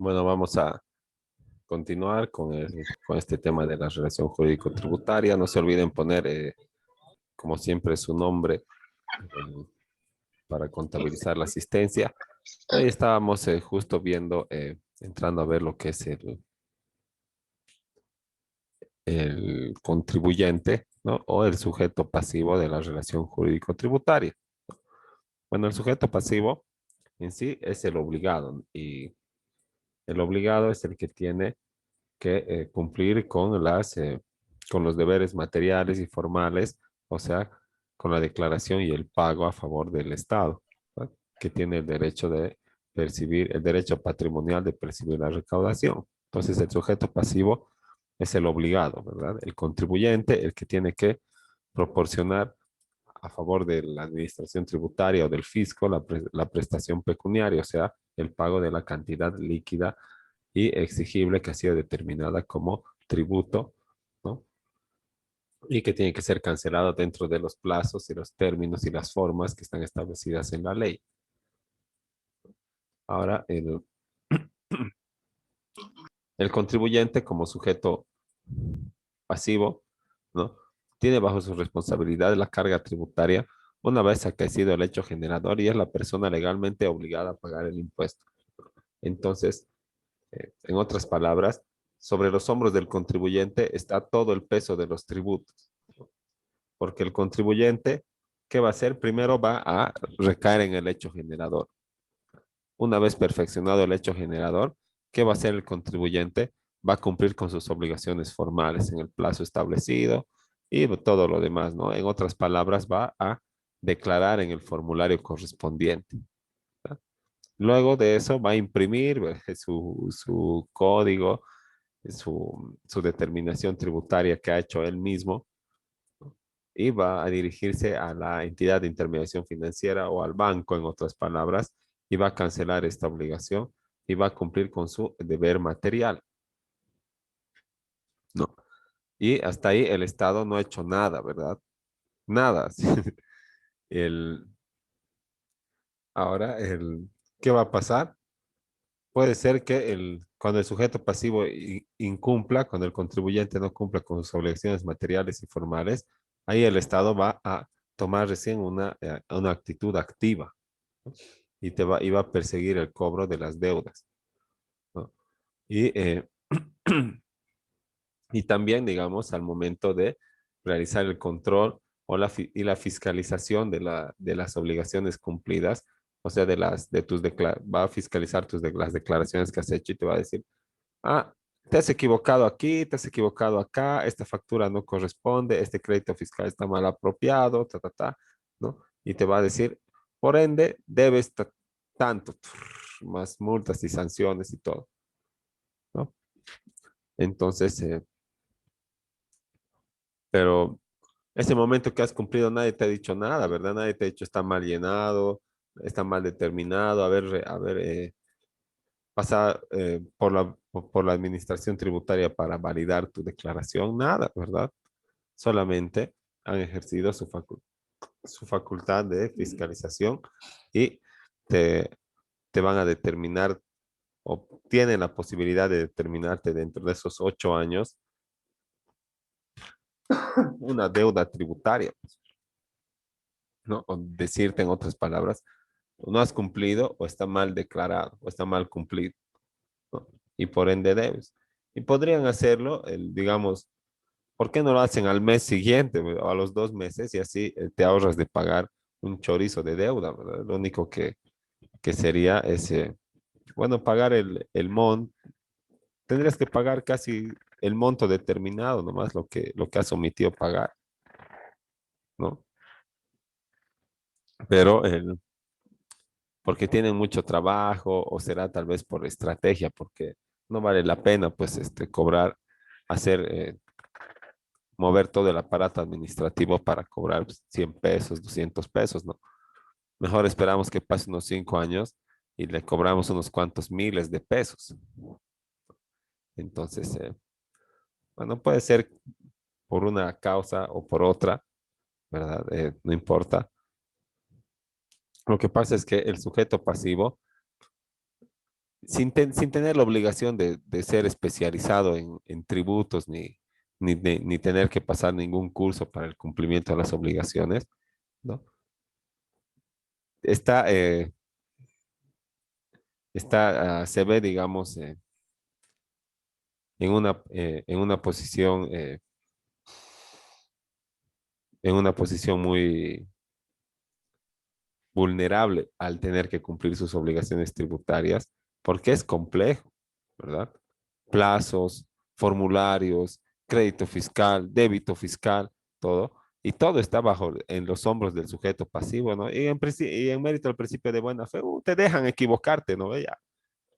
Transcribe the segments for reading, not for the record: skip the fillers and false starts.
Bueno, vamos a continuar con este tema de la relación jurídico-tributaria. No se olviden poner, como siempre, su nombre eh, para contabilizar la asistencia. Hoy estábamos justo viendo, entrando a ver lo que es el contribuyente, ¿no? O el sujeto pasivo de la relación jurídico-tributaria. Bueno, el sujeto pasivo en sí es el obligado y el obligado es el que tiene que cumplir con los deberes materiales y formales, o sea, con la declaración y el pago a favor del Estado, ¿no? Que tiene el derecho de percibir, el derecho patrimonial de percibir la recaudación. Entonces, el sujeto pasivo es el obligado, ¿verdad? El contribuyente, el que tiene que proporcionar a favor de la administración tributaria o del fisco la prestación pecuniaria, o sea, el pago de la cantidad líquida y exigible que ha sido determinada como tributo, ¿no? Y que tiene que ser cancelado dentro de los plazos y los términos y las formas que están establecidas en la ley. Ahora, el contribuyente como sujeto pasivo, ¿no? Tiene bajo su responsabilidad la carga tributaria una vez acaecido el hecho generador y es la persona legalmente obligada a pagar el impuesto. Entonces, en otras palabras, sobre los hombros del contribuyente está todo el peso de los tributos, porque el contribuyente, ¿qué va a hacer? Primero va a recaer en el hecho generador. Una vez perfeccionado el hecho generador, ¿qué va a hacer el contribuyente? Va a cumplir con sus obligaciones formales en el plazo establecido y todo lo demás, ¿no? En otras palabras, va a declarar en el formulario correspondiente. ¿Verdad? Luego de eso va a imprimir su código, su determinación tributaria que ha hecho él mismo, ¿no? Y va a dirigirse a la entidad de intermediación financiera o al banco, en otras palabras, y va a cancelar esta obligación y va a cumplir con su deber material, ¿no? Y hasta ahí el Estado no ha hecho nada, ¿verdad? Nada. El, ¿qué va a pasar? Puede ser que cuando el sujeto pasivo incumpla, cuando el contribuyente no cumpla con sus obligaciones materiales y formales, ahí el Estado va a tomar recién una actitud activa, ¿no? Y va a perseguir el cobro de las deudas, ¿no? Y, y también, digamos, al momento de realizar el control y la fiscalización de las obligaciones cumplidas, o sea, va a fiscalizar las declaraciones que has hecho y te va a decir, ah, te has equivocado aquí, te has equivocado acá, esta factura no corresponde, este crédito fiscal está mal apropiado, ¿no? Y te va a decir, por ende, debes tanto, más multas y sanciones y todo, ¿no? Entonces, pero ese momento que has cumplido, nadie te ha dicho nada, ¿verdad? Nadie te ha dicho está mal llenado, está mal determinado, pasar por la administración tributaria para validar tu declaración, nada, ¿verdad? Solamente han ejercido su facultad de fiscalización y te, te van a determinar o tienen la posibilidad de determinarte dentro de esos 8 años una deuda tributaria, ¿no? O decirte en otras palabras, no has cumplido o está mal declarado o está mal cumplido, ¿no? Y por ende debes. Y podrían hacerlo, digamos, ¿por qué no lo hacen al mes siguiente o a los 2 meses y así te ahorras de pagar un chorizo de deuda, ¿verdad? Lo único que sería ese, bueno, pagar el monto, tendrías que pagar casi el monto determinado, nomás lo que has omitido pagar, ¿no? Pero porque tienen mucho trabajo o será tal vez por estrategia, porque no vale la pena pues cobrar, hacer, mover todo el aparato administrativo para cobrar 100 pesos, 200 pesos, ¿no? Mejor esperamos que pasen unos 5 años y le cobramos unos cuantos miles de pesos. Entonces, bueno, puede ser por una causa o por otra, ¿verdad? No importa. Lo que pasa es que el sujeto pasivo sin tener la obligación de ser especializado en tributos ni tener que pasar ningún curso para el cumplimiento de las obligaciones, ¿no? Está, se ve, digamos, en una posición muy vulnerable al tener que cumplir sus obligaciones tributarias, porque es complejo, ¿verdad? Plazos, formularios, crédito fiscal, débito fiscal, todo. Y todo está en los hombros del sujeto pasivo, ¿no? Y en mérito al principio de buena fe, te dejan equivocarte, ¿no? Ya,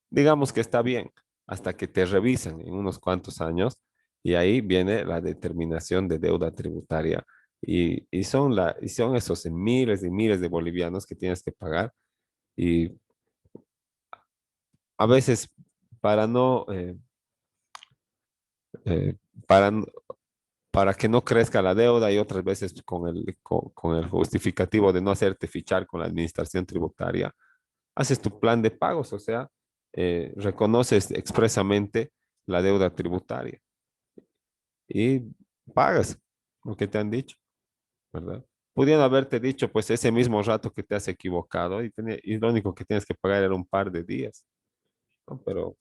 digamos que está bien, hasta que te revisan en unos cuantos años y ahí viene la determinación de deuda tributaria y son esos miles y miles de bolivianos que tienes que pagar y a veces para no, eh, para, n- para que no crezca la deuda y otras veces con el justificativo de no hacerte fichar con la administración tributaria, haces tu plan de pagos, o sea, reconoces expresamente la deuda tributaria y pagas lo que te han dicho, ¿verdad? Pudieron haberte dicho, pues ese mismo rato que te has equivocado y lo único que tienes que pagar era un par de días, ¿no? Pero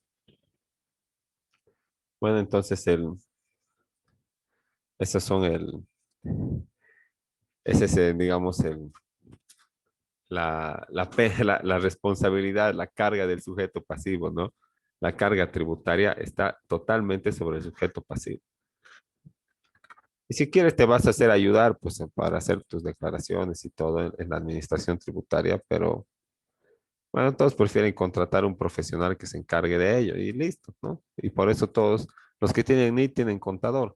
bueno, entonces esos son ese es, digamos, la responsabilidad, la carga del sujeto pasivo, ¿no? La carga tributaria está totalmente sobre el sujeto pasivo. Y si quieres, te vas a hacer ayudar, pues, para hacer tus declaraciones y todo en la administración tributaria, pero bueno, todos prefieren contratar un profesional que se encargue de ello y listo, ¿no? Y por eso todos los que tienen NIT tienen contador.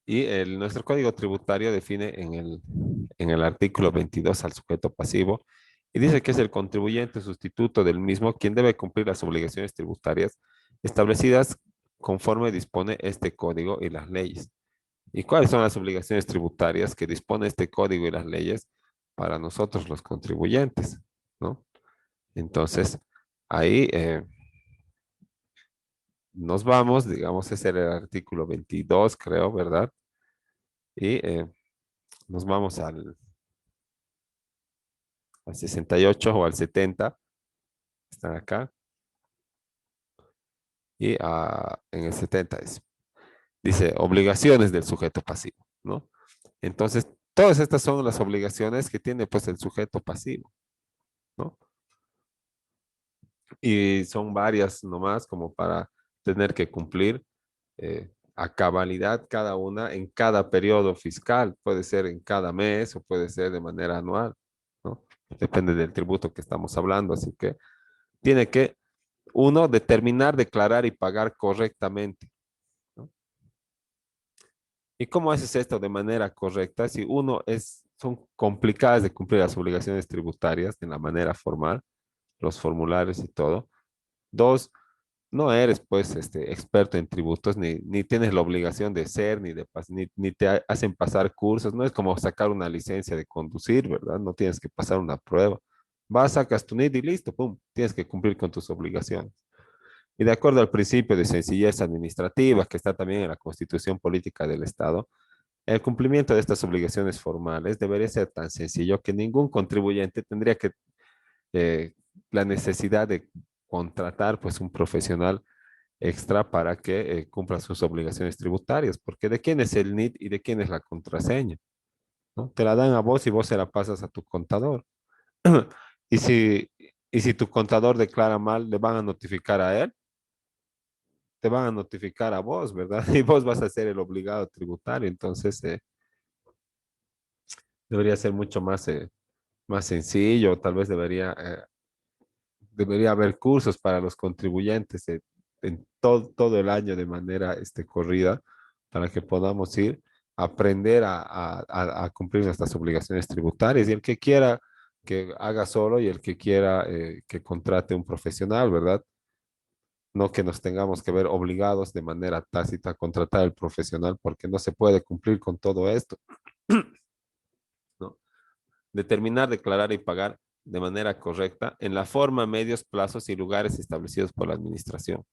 Y nuestro código tributario define en el artículo 22 al sujeto pasivo y dice que es el contribuyente sustituto del mismo quien debe cumplir las obligaciones tributarias establecidas conforme dispone este código y las leyes. ¿Y cuáles son las obligaciones tributarias que dispone este código y las leyes para nosotros los contribuyentes, ¿no? Entonces, ahí nos vamos, digamos, ese era el artículo 22, creo, ¿verdad? Y nos vamos al 68 o al 70, están acá, y en el 70 dice obligaciones del sujeto pasivo, ¿no? Entonces, todas estas son las obligaciones que tiene pues el sujeto pasivo, ¿no? Y son varias nomás como para tener que cumplir a cabalidad cada una en cada periodo fiscal. Puede ser en cada mes o puede ser de manera anual, ¿no? Depende del tributo que estamos hablando. Así que tiene que uno determinar, declarar y pagar correctamente, ¿no? ¿Y cómo haces esto de manera correcta? Si uno son complicadas de cumplir las obligaciones tributarias de la manera formal, los formularios y todo. Dos, no eres pues experto en tributos, ni tienes la obligación de ser, ni te hacen pasar cursos, no es como sacar una licencia de conducir, ¿verdad? No tienes que pasar una prueba. Vas, sacas tu NID y listo, pum, tienes que cumplir con tus obligaciones. Y de acuerdo al principio de sencillez administrativa que está también en la Constitución Política del Estado, el cumplimiento de estas obligaciones formales debería ser tan sencillo que ningún contribuyente tendría que eh, la necesidad de contratar pues un profesional extra para que cumpla sus obligaciones tributarias, porque ¿de quién es el NID y de quién es la contraseña? ¿No? Te la dan a vos y vos se la pasas a tu contador. Y y si tu contador declara mal, le van a notificar a él, te van a notificar a vos, ¿verdad? Y vos vas a ser el obligado tributario. Entonces, debería ser mucho más sencillo, tal vez debería haber cursos para los contribuyentes en todo el año de manera corrida para que podamos ir a aprender a cumplir nuestras obligaciones tributarias. Y el que quiera que haga solo y el que quiera que contrate un profesional, ¿verdad? No que nos tengamos que ver obligados de manera tácita a contratar al profesional porque no se puede cumplir con todo esto, ¿no? Determinar, declarar y pagar de manera correcta en la forma, medios, plazos y lugares establecidos por la administración.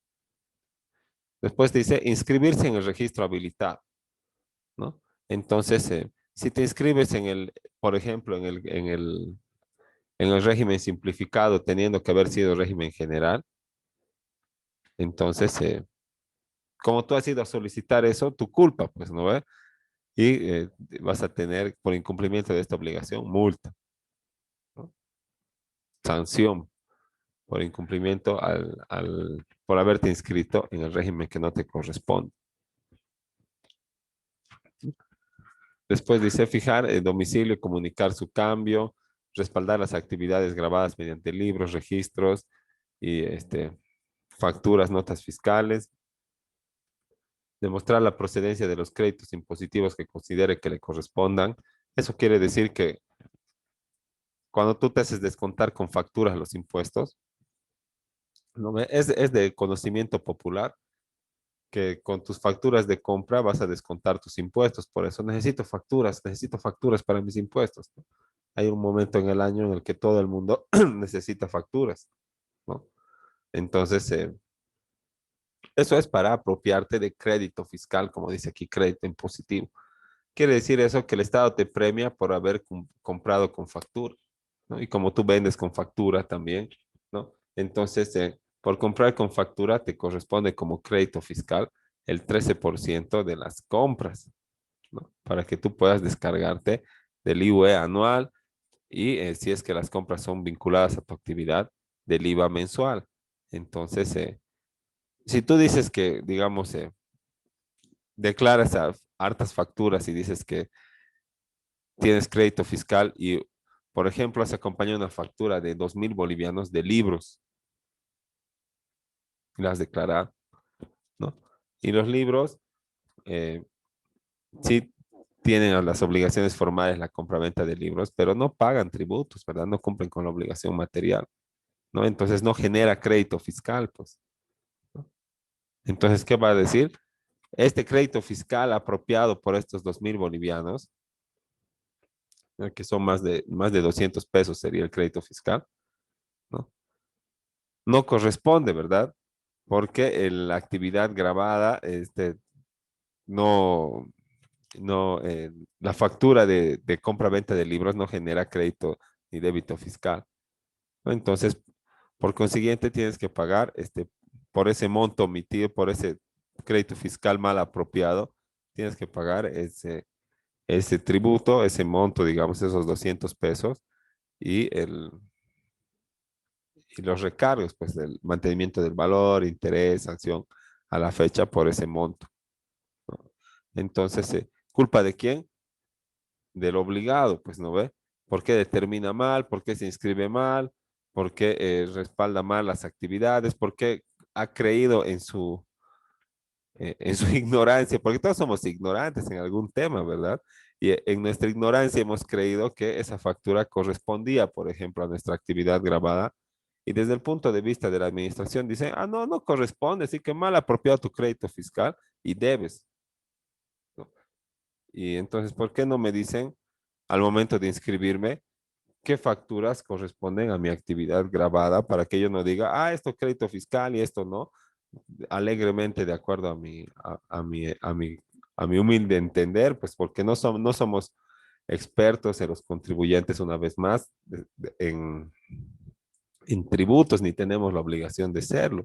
Después dice inscribirse en el registro habilitado, ¿no? Entonces, si te inscribes en el, por ejemplo, en el régimen simplificado, teniendo que haber sido régimen general, entonces, como tú has ido a solicitar eso, tu culpa, pues, ¿no ve? Y vas a tener, por incumplimiento de esta obligación, multa, ¿no? Sanción por incumplimiento por haberte inscrito en el régimen que no te corresponde. Después dice fijar el domicilio, comunicar su cambio, respaldar las actividades grabadas mediante libros, registros y facturas, notas fiscales, demostrar la procedencia de los créditos impositivos que considere que le correspondan. Eso quiere decir que cuando tú te haces descontar con facturas los impuestos, ¿no? Es de conocimiento popular que con tus facturas de compra vas a descontar tus impuestos. Por eso necesito facturas para mis impuestos, ¿no? Hay un momento en el año en el que todo el mundo necesita facturas, ¿no? Entonces, eso es para apropiarte de crédito fiscal, como dice aquí, crédito impositivo. Quiere decir eso que el Estado te premia por haber comprado con factura, ¿no? Y como tú vendes con factura también, ¿no? Entonces, por comprar con factura te corresponde como crédito fiscal el 13% de las compras, ¿no? Para que tú puedas descargarte del IVA anual y si es que las compras son vinculadas a tu actividad, del IVA mensual. Entonces, si tú dices que, digamos, declaras hartas facturas y dices que tienes crédito fiscal y, por ejemplo, has acompañado una factura de 2.000 bolivianos de libros y la has declarado, ¿no? Y los libros eh, sí tienen las obligaciones formales, la compraventa de libros, pero no pagan tributos, ¿verdad? No cumplen con la obligación material, ¿no? Entonces no genera crédito fiscal, pues, ¿no? Entonces, ¿qué va a decir? Este crédito fiscal apropiado por estos 2.000 bolivianos, que son más de 200 pesos sería el crédito fiscal, ¿no? No corresponde, ¿verdad? Porque la actividad grabada, no, no, la factura de compra-venta de libros no genera crédito ni débito fiscal, ¿no? Entonces, por consiguiente, tienes que pagar por ese monto omitido, por ese crédito fiscal mal apropiado, tienes que pagar ese tributo, ese monto, digamos, esos 200 pesos y, y los recargos, pues, del mantenimiento del valor, interés, sanción a la fecha por ese monto, ¿no? Entonces, ¿culpa de quién? Del obligado, pues, ¿no ve? ¿Por qué determina mal? ¿Por qué se inscribe mal? ¿Por qué respalda mal las actividades? ¿Por qué ha creído en su ignorancia? Porque todos somos ignorantes en algún tema, ¿verdad? Y en nuestra ignorancia hemos creído que esa factura correspondía, por ejemplo, a nuestra actividad grabada. Y desde el punto de vista de la administración, dicen, ah, no, no corresponde, sí que mal apropiado tu crédito fiscal y debes, ¿no? Y entonces, ¿por qué no me dicen al momento de inscribirme qué facturas corresponden a mi actividad grabada para que yo no diga, ah, esto es crédito fiscal y esto no, alegremente de acuerdo a mi humilde entender, pues porque no somos expertos en los contribuyentes una vez más en tributos, ni tenemos la obligación de serlo,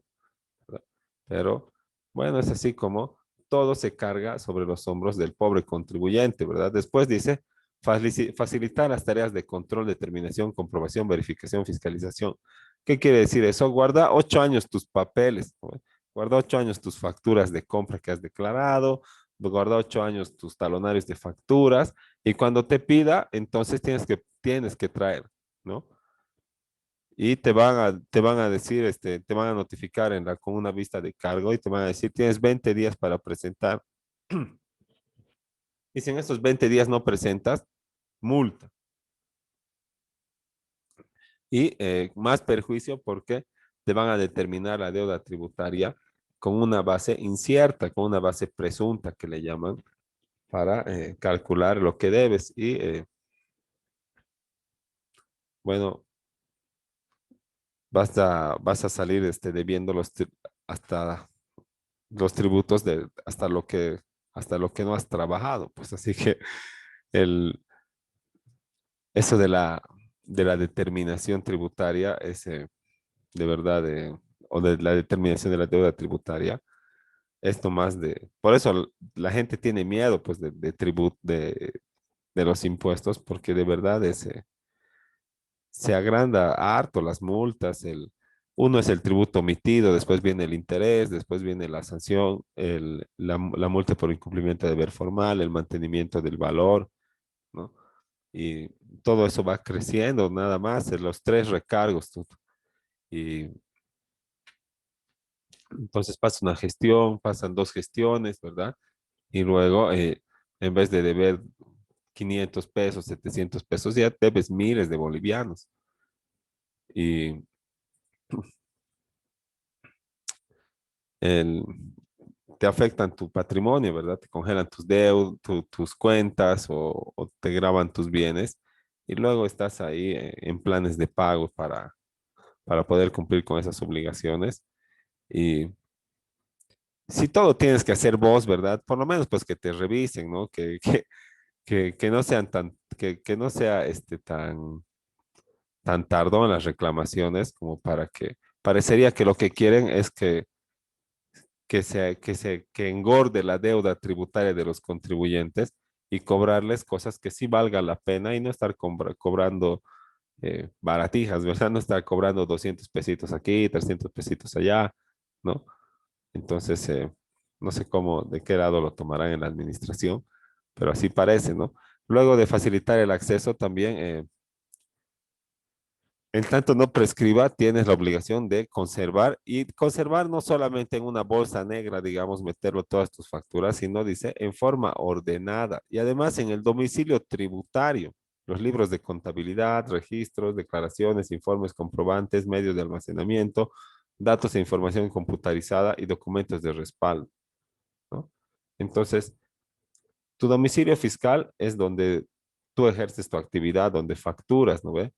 ¿verdad? Pero bueno, es así como todo se carga sobre los hombros del pobre contribuyente, ¿verdad? Después dice, facilitar las tareas de control, determinación, comprobación, verificación, fiscalización. ¿Qué quiere decir eso? Guarda 8 años tus papeles, ¿no? Guarda 8 años tus facturas de compra que has declarado, guarda 8 años tus talonarios de facturas y cuando te pida, entonces tienes que traer, ¿no? Y te van a decir, te van a notificar con una vista de cargo y te van a decir, tienes 20 días para presentar. Y si en esos 20 días no presentas, multa. Y más perjuicio porque te van a determinar la deuda tributaria con una base incierta, con una base presunta que le llaman, para calcular lo que debes. Y bueno, vas a salir debiendo hasta los tributos hasta lo que no has trabajado. Pues así que el, eso de la determinación tributaria es de verdad, o de la determinación de la deuda tributaria, es nomás por eso la gente tiene miedo pues de los impuestos, porque de verdad se agranda harto las multas. Uno es el tributo omitido, después viene el interés, después viene la sanción, la multa por incumplimiento de deber formal, el mantenimiento del valor, ¿no? Y todo eso va creciendo nada más, en los tres recargos. Y entonces pasa una gestión, pasan dos gestiones, ¿verdad? Y luego, en vez de deber 500 pesos, 700 pesos, ya debes miles de bolivianos. Y el- te afectan tu patrimonio, ¿verdad? Te congelan tus cuentas o te graban tus bienes. Y luego estás ahí en planes de pago para poder cumplir con esas obligaciones. Y si todo tienes que hacer vos, ¿verdad? Por lo menos pues que te revisen, ¿no? Que no sean que no sea tan tardón las reclamaciones como para que parecería que lo que quieren es que engorde la deuda tributaria de los contribuyentes y cobrarles cosas que sí valga la pena y no estar cobrando baratijas, ¿verdad? No estar cobrando 200 pesitos aquí, 300 pesitos allá, ¿no? Entonces, no sé de qué lado lo tomarán en la administración, pero así parece, ¿no? Luego de facilitar el acceso también, en tanto no prescriba, tienes la obligación de conservar y conservar no solamente en una bolsa negra, digamos, meterlo todas tus facturas, sino dice en forma ordenada y además en el domicilio tributario, los libros de contabilidad, registros, declaraciones, informes, comprobantes, medios de almacenamiento, datos e información computarizada y documentos de respaldo, ¿no? Entonces, tu domicilio fiscal es donde tú ejerces tu actividad, donde facturas, ¿no ve?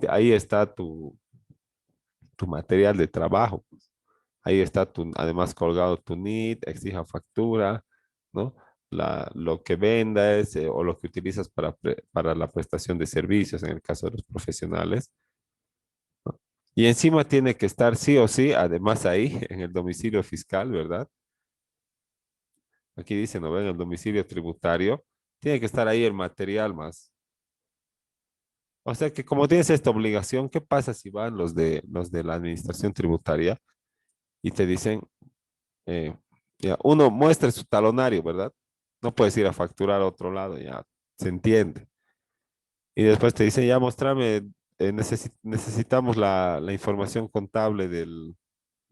Ahí está tu material de trabajo. Ahí está además colgado tu NIT, exija factura, ¿no? Lo que vendas o lo que utilizas para la prestación de servicios en el caso de los profesionales. Y encima tiene que estar sí o sí, además ahí, en el domicilio fiscal, ¿verdad? Aquí dice, ¿no ven? El domicilio tributario. Tiene que estar ahí el material más. O sea que como tienes esta obligación, ¿qué pasa si van los de la administración tributaria y te dicen, eh, ya, uno muestra su talonario, ¿verdad? No puedes ir a facturar a otro lado, ya se entiende. Y después te dicen, ya mostrame, necesitamos la información contable de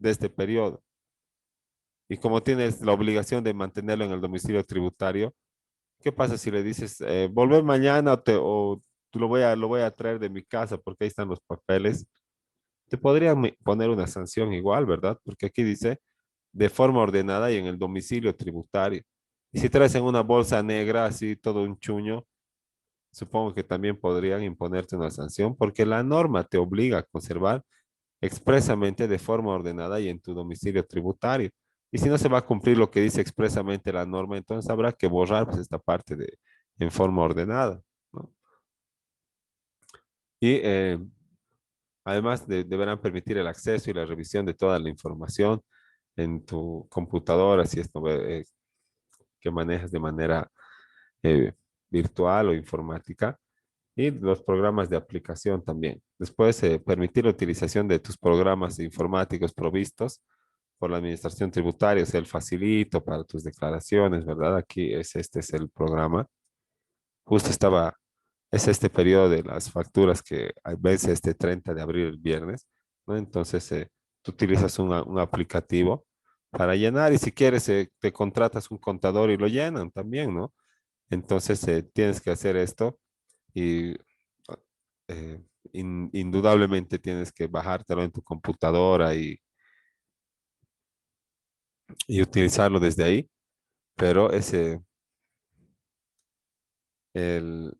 este periodo. Y como tienes la obligación de mantenerlo en el domicilio tributario, ¿qué pasa si le dices, volver mañana o lo voy a traer de mi casa porque ahí están los papeles? Te podrían poner una sanción igual, ¿verdad? Porque aquí dice de forma ordenada y en el domicilio tributario. Y si traes en una bolsa negra, así todo un chuño, supongo que también podrían imponerte una sanción porque la norma te obliga a conservar expresamente de forma ordenada y en tu domicilio tributario. Y si no se va a cumplir lo que dice expresamente la norma, entonces habrá que borrar pues, esta parte de en forma ordenada, ¿no? Y además deberán permitir el acceso y la revisión de toda la información en tu computadora, si esto que manejas de manera eh, virtual o informática, y los programas de aplicación también. Después, permitir la utilización de tus programas informáticos provistos por la administración tributaria, o sea, el facilito para tus declaraciones, ¿verdad? Aquí este es el programa. Justo es este periodo de las facturas que vence este 30 de abril, el viernes, ¿no? Entonces, tú utilizas un aplicativo para llenar y si quieres, te contratas un contador y lo llenan también, ¿no? Entonces, tienes que hacer esto y indudablemente tienes que bajártelo en tu computadora y utilizarlo desde ahí, pero el,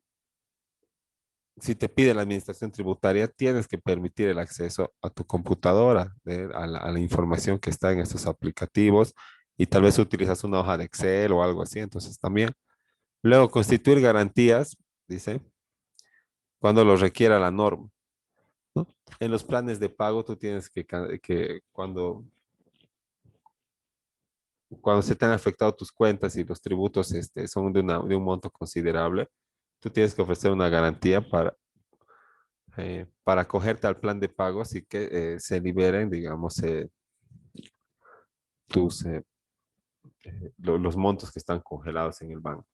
si te pide la administración tributaria, tienes que permitir el acceso a tu computadora, a la información que está en estos aplicativos y tal vez utilizas una hoja de Excel o algo así, entonces también. Luego, constituir garantías, dice, cuando lo requiera la norma, ¿no? En los planes de pago, tú tienes que cuando se te han afectado tus cuentas y los tributos son de un monto considerable, tú tienes que ofrecer una garantía para acogerte al plan de pagos y que se liberen, digamos, tus, los montos que están congelados en el banco.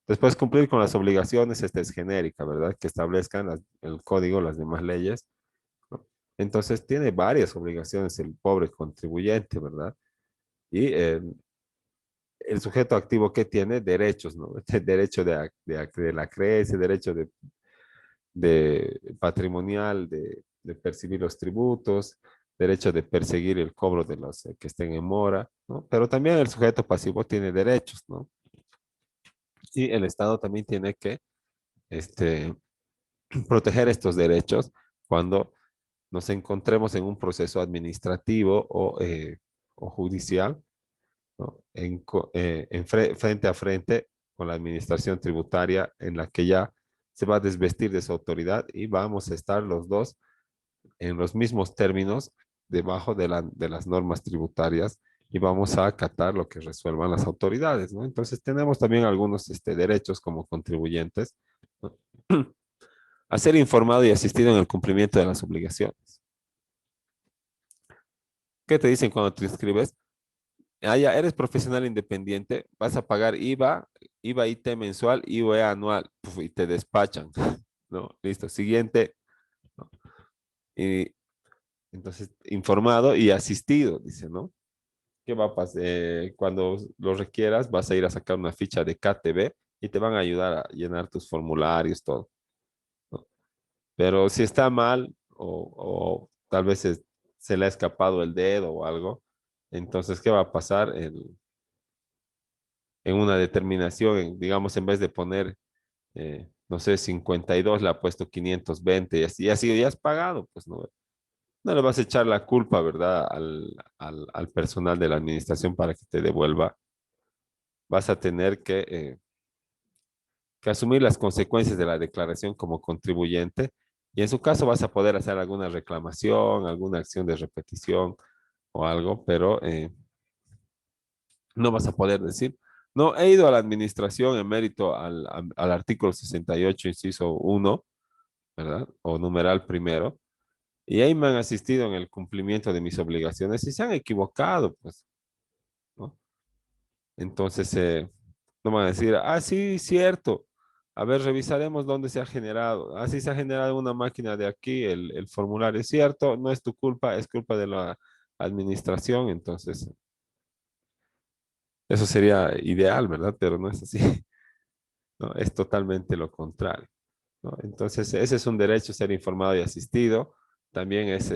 Después, cumplir con las obligaciones, esta es genérica, ¿verdad? Que establezcan el código, las demás leyes, ¿no? Entonces, tiene varias obligaciones el pobre contribuyente, ¿verdad? Y el sujeto activo que tiene derechos, ¿no? Derecho de la creencia, derecho de patrimonial, de percibir los tributos, derecho de perseguir el cobro de los que estén en mora, ¿no? Pero también el sujeto pasivo tiene derechos, ¿no? Y el Estado también tiene que este, proteger estos derechos cuando nos encontremos en un proceso administrativo o judicial, ¿no? Frente a frente con la administración tributaria en la que ya se va a desvestir de su autoridad y vamos a estar los dos en los mismos términos debajo de las normas tributarias y vamos a acatar lo que resuelvan las autoridades, ¿no? Entonces tenemos también algunos derechos como contribuyentes, ¿no? A ser informado y asistido en el cumplimiento de las obligaciones. ¿Qué te dicen cuando te inscribes? Ah, ya, eres profesional independiente, vas a pagar IVA IT mensual, IVA anual, puf, y te despachan, ¿no? Listo, siguiente, ¿no? Y entonces, informado y asistido, dice, ¿no? ¿Qué va a pasar? Cuando lo requieras, vas a ir a sacar una ficha de KTB y te van a ayudar a llenar tus formularios, todo, ¿no? Pero si está mal o tal vez se le ha escapado el dedo o algo, entonces, ¿qué va a pasar? En una determinación, digamos, en vez de poner, no sé, 52, le ha puesto 520 y así ya has pagado, pues no, no le vas a echar la culpa, ¿verdad? Al personal de la administración para que te devuelva. Vas a tener que asumir las consecuencias de la declaración como contribuyente y en su caso vas a poder hacer alguna reclamación, alguna acción de repetición o algo, pero no vas a poder decir, no, he ido a la administración en mérito al artículo 68, inciso 1, ¿verdad? O numeral primero, y ahí me han asistido en el cumplimiento de mis obligaciones y se han equivocado, pues, ¿no? Entonces, no van a decir, ah, sí, cierto. A ver, revisaremos dónde se ha generado. Ah, sí, se ha generado una máquina de aquí, el formulario es cierto, no es tu culpa, es culpa de la administración. Entonces, eso sería ideal, ¿verdad? Pero no es así. No, es totalmente lo contrario, ¿no? Entonces, ese es un derecho, ser informado y asistido. También es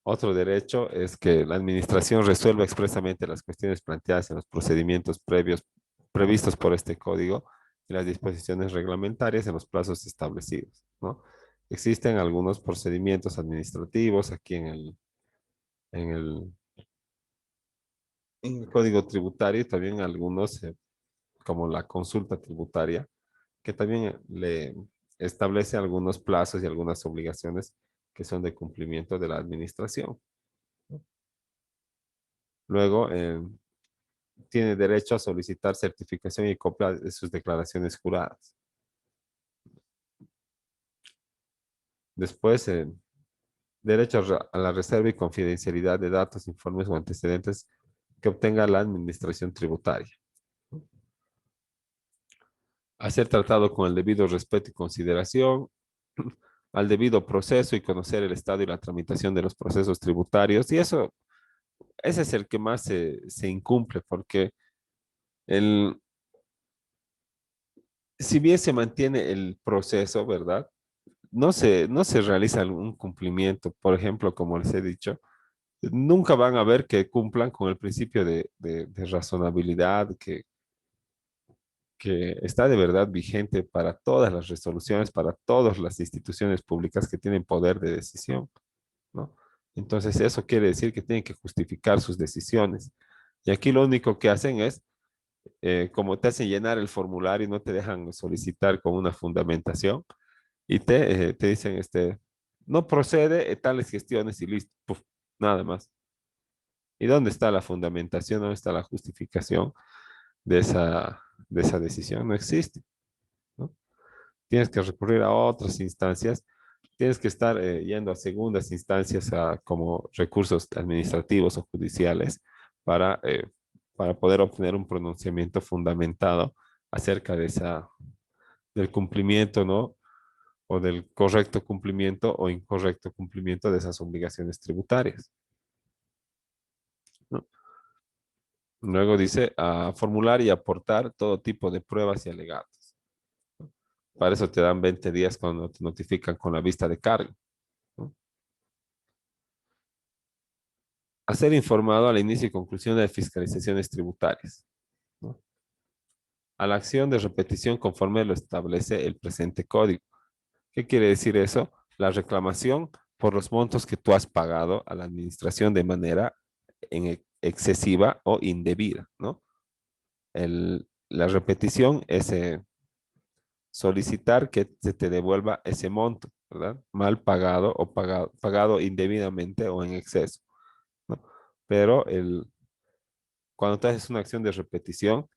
otro derecho, es que la administración resuelva expresamente las cuestiones planteadas en los procedimientos previstos por este código y las disposiciones reglamentarias en los plazos establecidos, ¿no? Existen algunos procedimientos administrativos aquí en el, en el código tributario y también algunos, como la consulta tributaria que también le establece algunos plazos y algunas obligaciones que son de cumplimiento de la administración, ¿no? Luego, tiene derecho a solicitar certificación y copia de sus declaraciones juradas. Después, derecho a la reserva y confidencialidad de datos, informes o antecedentes que obtenga la administración tributaria. A ser tratado con el debido respeto y consideración, al debido proceso y conocer el estado y la tramitación de los procesos tributarios. Y eso, ese es el que más se incumple, porque el, si bien se mantiene el proceso, ¿verdad? No se realiza un cumplimiento, por ejemplo, como les he dicho, nunca van a ver que cumplan con el principio de razonabilidad, que está de verdad vigente para todas las resoluciones, para todas las instituciones públicas que tienen poder de decisión, ¿no? Entonces, eso quiere decir que tienen que justificar sus decisiones. Y aquí lo único que hacen es, como te hacen llenar el formulario y no te dejan solicitar con una fundamentación, y te dicen, no procede tales gestiones y listo, puf, nada más. ¿Y dónde está la fundamentación? ¿Dónde está la justificación de esa decisión? No existe, ¿no? Tienes que recurrir a otras instancias, tienes que estar yendo a segundas instancias como recursos administrativos o judiciales para, eh, para poder obtener un pronunciamiento fundamentado acerca del cumplimiento, ¿no? O del correcto cumplimiento o incorrecto cumplimiento de esas obligaciones tributarias, ¿no? Luego dice, formular y aportar todo tipo de pruebas y alegatos. Para eso te dan 20 días cuando te notifican con la vista de cargo, ¿no? A ser informado al inicio y conclusión de fiscalizaciones tributarias, ¿no? A la acción de repetición conforme lo establece el presente código. ¿Qué quiere decir eso? La reclamación por los montos que tú has pagado a la administración de manera excesiva o indebida, ¿no? La repetición es solicitar que se te devuelva ese monto, ¿verdad? Mal pagado o pagado indebidamente o en exceso, ¿no? Pero cuando tú haces una acción de repetición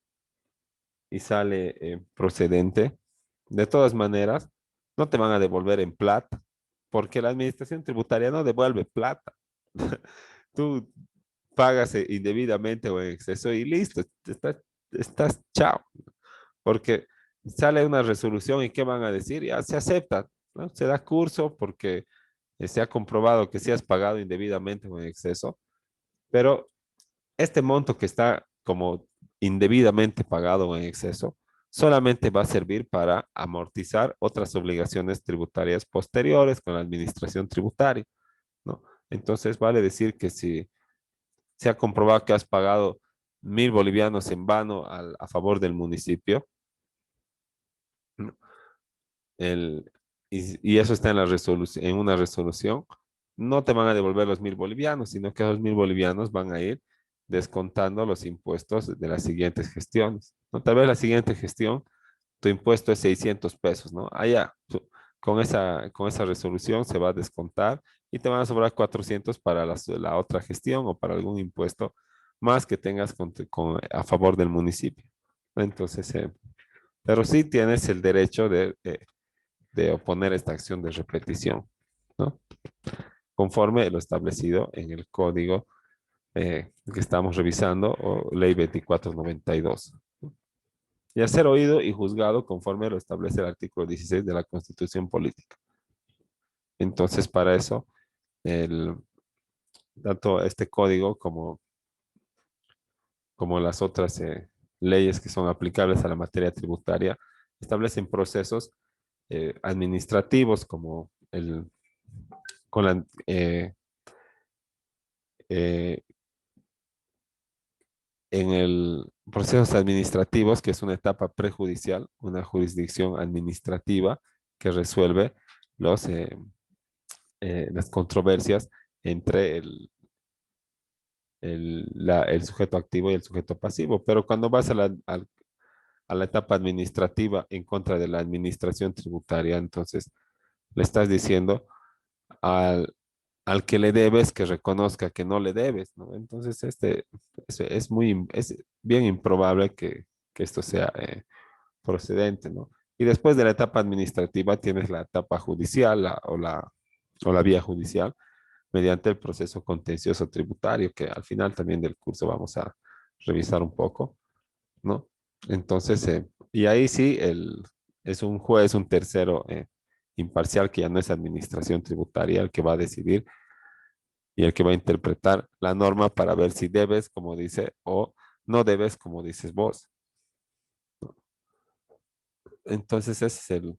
y sale procedente, de todas maneras, no te van a devolver en plata, porque la administración tributaria no devuelve plata. Tú pagas indebidamente o en exceso y listo, estás chao, porque sale una resolución y ¿qué van a decir? Ya se acepta, ¿no? Se da curso porque se ha comprobado que sí has pagado indebidamente o en exceso, pero este monto que está como indebidamente pagado o en exceso solamente va a servir para amortizar otras obligaciones tributarias posteriores con la administración tributaria, ¿no? Entonces vale decir que si se ha comprobado que has pagado 1.000 bolivianos en vano a favor del municipio, ¿no? Y eso está en en una resolución, no te van a devolver los 1.000 bolivianos, sino que esos 1.000 bolivianos van a ir descontando los impuestos de las siguientes gestiones, ¿no? Tal vez la siguiente gestión, tu impuesto es 600 pesos, ¿no? Allá, con esa resolución se va a descontar y te van a sobrar 400 para la otra gestión o para algún impuesto más que tengas a favor del municipio. Entonces, pero sí tienes el derecho de oponer esta acción de repetición, ¿no? Conforme lo establecido en el código que estamos revisando, o ley 2492. Y a ser oído y juzgado conforme lo establece el artículo 16 de la Constitución Política. Entonces, para eso, el, tanto este código como las otras leyes que son aplicables a la materia tributaria establecen procesos administrativos como con la, eh, en el procesos administrativos, que es una etapa prejudicial, una jurisdicción administrativa que resuelve las controversias entre el sujeto activo y el sujeto pasivo. Pero cuando vas a la etapa administrativa en contra de la administración tributaria, entonces le estás diciendo al, al que le debes que reconozca que no le debes, ¿no? Entonces, es bien improbable que esto sea procedente, ¿no? Y después de la etapa administrativa tienes la etapa judicial o la vía judicial mediante el proceso contencioso tributario, que al final también del curso vamos a revisar un poco, ¿no? Entonces, y ahí sí, es un juez, un tercero imparcial que ya no es administración tributaria el que va a decidir y el que va a interpretar la norma para ver si debes, como dice, o no debes, como dices vos. Entonces, ese es el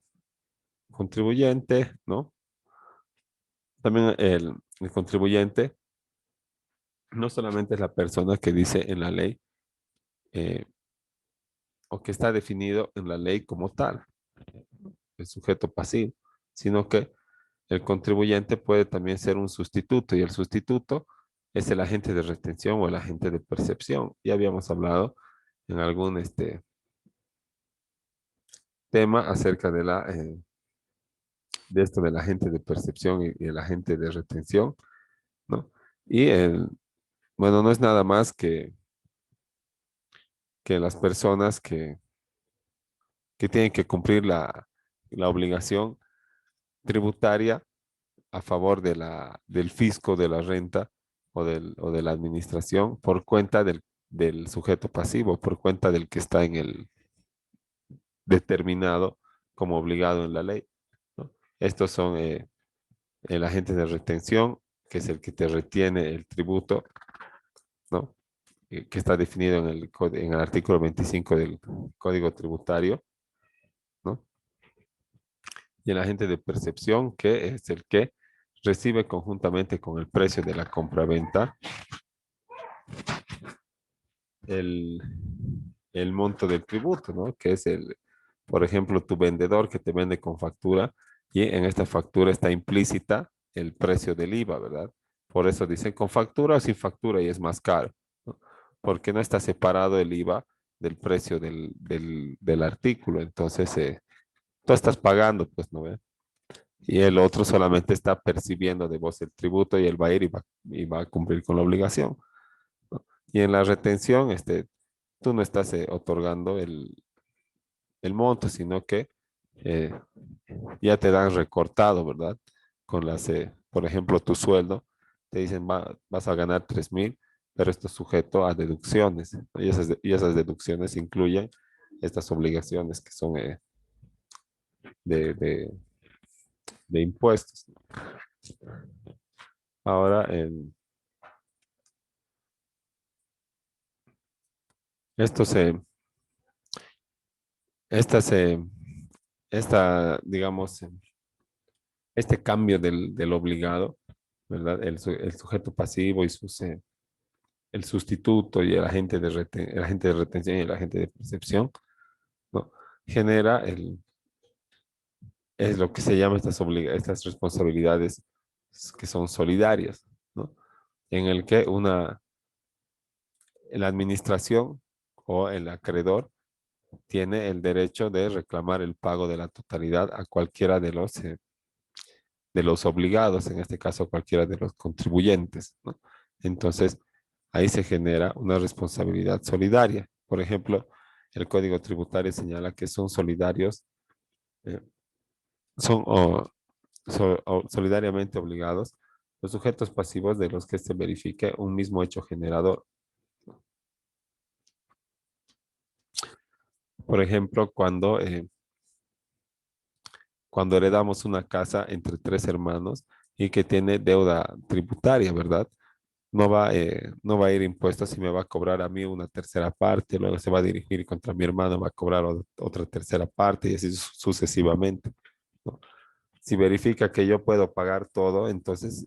contribuyente, ¿no? También el contribuyente no solamente es la persona que dice en la ley, eh, o que está definido en la ley como tal, el sujeto pasivo, sino que el contribuyente puede también ser un sustituto y el sustituto es el agente de retención o el agente de percepción. Ya habíamos hablado en algún tema acerca de esto del agente de percepción y el agente de retención, ¿no? Y bueno, no es nada más que las personas que tienen que cumplir la obligación tributaria a favor del fisco de la renta o de la administración por cuenta del sujeto pasivo, por cuenta del que está en el determinado como obligado en la ley, ¿no? Estos son el agente de retención, que es el que te retiene el tributo, ¿no? Que está definido en el artículo 25 del Código Tributario, ¿no? Y el agente de percepción, que es el que recibe conjuntamente con el precio de la compraventa el, el monto del tributo, ¿no? Que es por ejemplo, tu vendedor que te vende con factura y en esta factura está implícita el precio del IVA, ¿verdad? Por eso dicen con factura o sin factura y es más caro, ¿no? Porque no está separado el IVA del precio del artículo. Entonces, tú estás pagando, pues, ¿no ve? Y el otro solamente está percibiendo de vos el tributo y él va a ir y va a cumplir con la obligación, ¿no? Y en la retención, tú no estás otorgando el monto, sino que eh, ya te dan recortado, ¿verdad? Por ejemplo, tu sueldo, te dicen vas a ganar 3,000, pero esto es sujeto a deducciones, ¿no? Y esas deducciones incluyen estas obligaciones que son de, de, de impuestos. Ahora, esto se, esta se, digamos, este cambio del obligado, ¿verdad? El sujeto pasivo y el sustituto y el agente de retención y el agente de percepción, ¿no? Genera es lo que se llama estas responsabilidades que son solidarias, ¿no? En el que la administración o el acreedor tiene el derecho de reclamar el pago de la totalidad a cualquiera de los obligados, en este caso cualquiera de los contribuyentes, ¿no? Entonces, ahí se genera una responsabilidad solidaria. Por ejemplo, el Código Tributario señala que son solidarios, eh, son solidariamente obligados los sujetos pasivos de los que se verifique un mismo hecho generador. Por ejemplo, cuando heredamos una casa entre tres hermanos y que tiene deuda tributaria, ¿verdad? No va a ir impuesto si me va a cobrar a mí una tercera parte, luego se va a dirigir contra mi hermano, va a cobrar otra tercera parte y así sucesivamente, ¿no? Si verifica que yo puedo pagar todo, entonces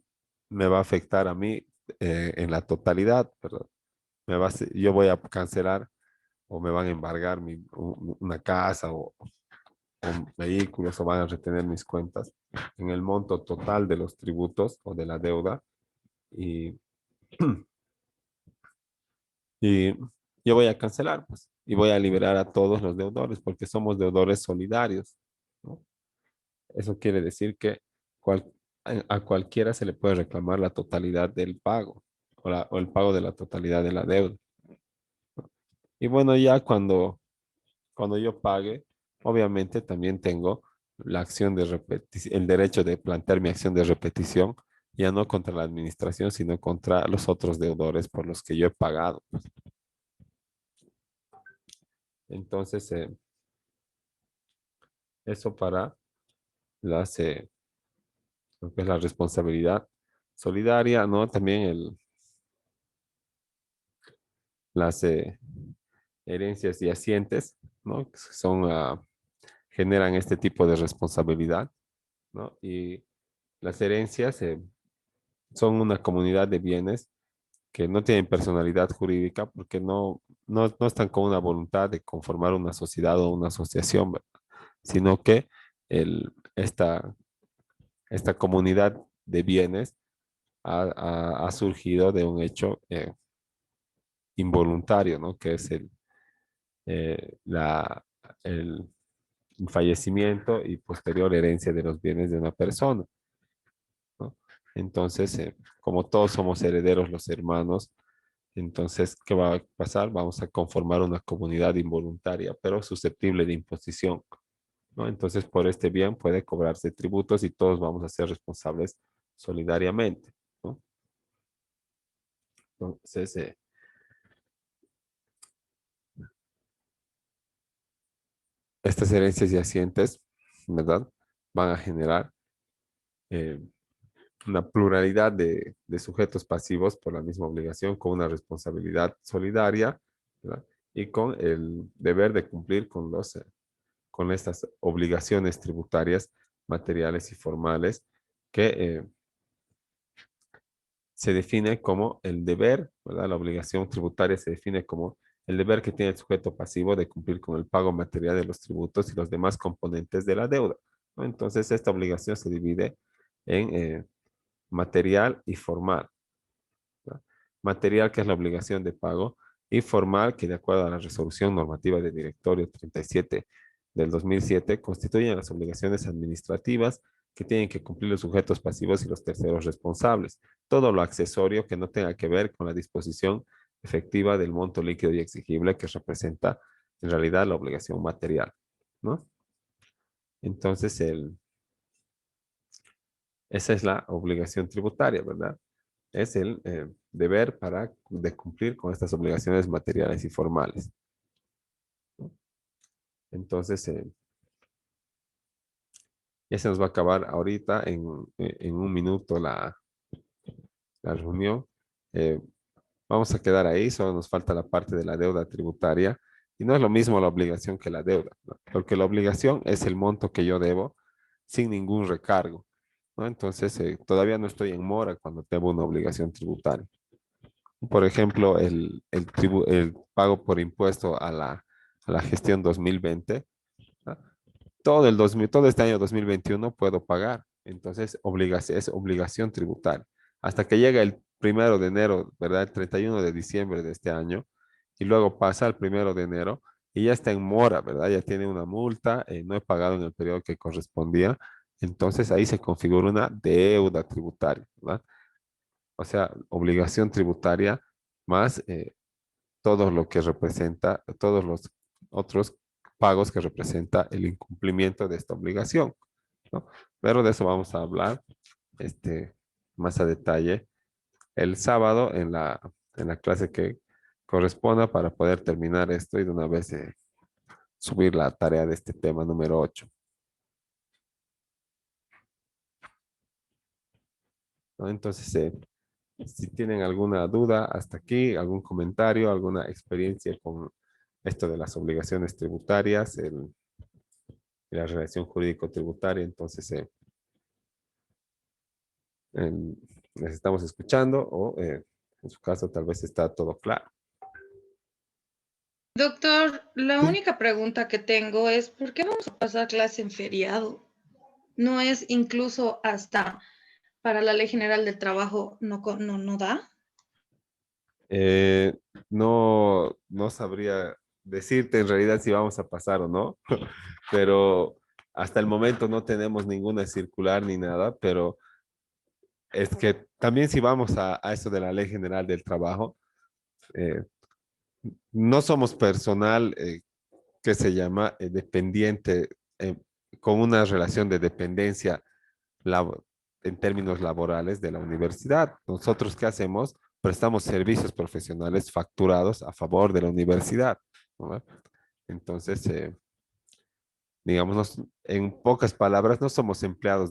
me va a afectar a mí en la totalidad, ¿verdad? Yo voy a cancelar o me van a embargar una casa o vehículos o van a retener mis cuentas en el monto total de los tributos o de la deuda y Y yo voy a cancelar, pues, y voy a liberar a todos los deudores porque somos deudores solidarios, ¿no? Eso quiere decir que cual- a cualquiera se le puede reclamar la totalidad del pago o el pago de la totalidad de la deuda. Y bueno, ya cuando yo pague, obviamente también tengo la acción de repetición, el derecho de plantear mi acción de repetición, ya no contra la administración, sino contra los otros deudores por los que yo he pagado. Entonces, eso para lo que es la responsabilidad solidaria, ¿no? También las herencias yacientes, ¿no? Que generan este tipo de responsabilidad, ¿no? Y las herencias son una comunidad de bienes que no tienen personalidad jurídica porque no están con una voluntad de conformar una sociedad o una asociación, ¿verdad? Sino que el, esta, esta comunidad de bienes ha surgido de un hecho involuntario, ¿no? Que es eh, la, el fallecimiento y posterior herencia de los bienes de una persona, ¿no? Entonces, como todos somos herederos los hermanos, entonces, ¿qué va a pasar? Vamos a conformar una comunidad involuntaria, pero susceptible de imposición, ¿no? Entonces, por este bien puede cobrarse tributos y todos vamos a ser responsables solidariamente, ¿no? Entonces, estas herencias yacientes, ¿verdad? Van a generar eh, una pluralidad de sujetos pasivos por la misma obligación, con una responsabilidad solidaria, ¿verdad? Y con el deber de cumplir con estas obligaciones tributarias materiales y formales que se define como el deber, ¿verdad? La obligación tributaria se define como el deber que tiene el sujeto pasivo de cumplir con el pago material de los tributos y los demás componentes de la deuda, ¿no? Entonces, esta obligación se divide en material y formal, ¿no? Material, que es la obligación de pago, y formal, que de acuerdo a la resolución normativa del directorio 37 del 2007, constituyen las obligaciones administrativas que tienen que cumplir los sujetos pasivos y los terceros responsables. Todo lo accesorio que no tenga que ver con la disposición efectiva del monto líquido y exigible que representa en realidad la obligación material, ¿no? Entonces, esa es la obligación tributaria, ¿verdad? Es el deber de cumplir con estas obligaciones materiales y formales, ¿no? Entonces, ya se nos va a acabar ahorita en un minuto la reunión. Eh, Vamos a quedar ahí, solo nos falta la parte de la deuda tributaria. Y no es lo mismo la obligación que la deuda, ¿no? Porque la obligación es el monto que yo debo sin ningún recargo, ¿no? Entonces, todavía no estoy en mora cuando tengo una obligación tributaria. Por ejemplo, el pago por impuesto a la gestión 2020, ¿no? Todo este año 2021 puedo pagar. Entonces, es obligación tributaria. Hasta que llega el 1 de enero, ¿verdad? El 31 de diciembre de este año, y luego pasa el 1 de enero y ya está en mora, ¿verdad? Ya tiene una multa, no he pagado en el periodo que correspondía. Entonces, ahí se configura una deuda tributaria, ¿verdad? O sea, obligación tributaria más todo lo que representa, todos los otros pagos que representa el incumplimiento de esta obligación, ¿no? Pero de eso vamos a hablar este, más a detalle el sábado en la clase que corresponda para poder terminar esto y de una vez subir la tarea de este tema número 8, ¿no? Entonces, si tienen alguna duda hasta aquí, algún comentario, alguna experiencia con esto de las obligaciones tributarias, la relación jurídico-tributaria, entonces en- les estamos escuchando o en su caso tal vez está todo claro. Doctor, la Sí. única pregunta que tengo es, ¿por qué vamos a pasar clase en feriado? ¿No es incluso hasta para la Ley General del Trabajo no da? Eh, no sabría decirte en realidad si vamos a pasar o no, pero hasta el momento no tenemos ninguna circular ni nada, pero es que también si vamos a eso de la Ley General del Trabajo, eh, no somos personal que se llama dependiente eh, con una relación de dependencia labo- en términos laborales de la universidad. Nosotros, ¿qué hacemos? Prestamos servicios profesionales facturados a favor de la universidad, ¿no? Entonces, digamos, en pocas palabras, no somos empleados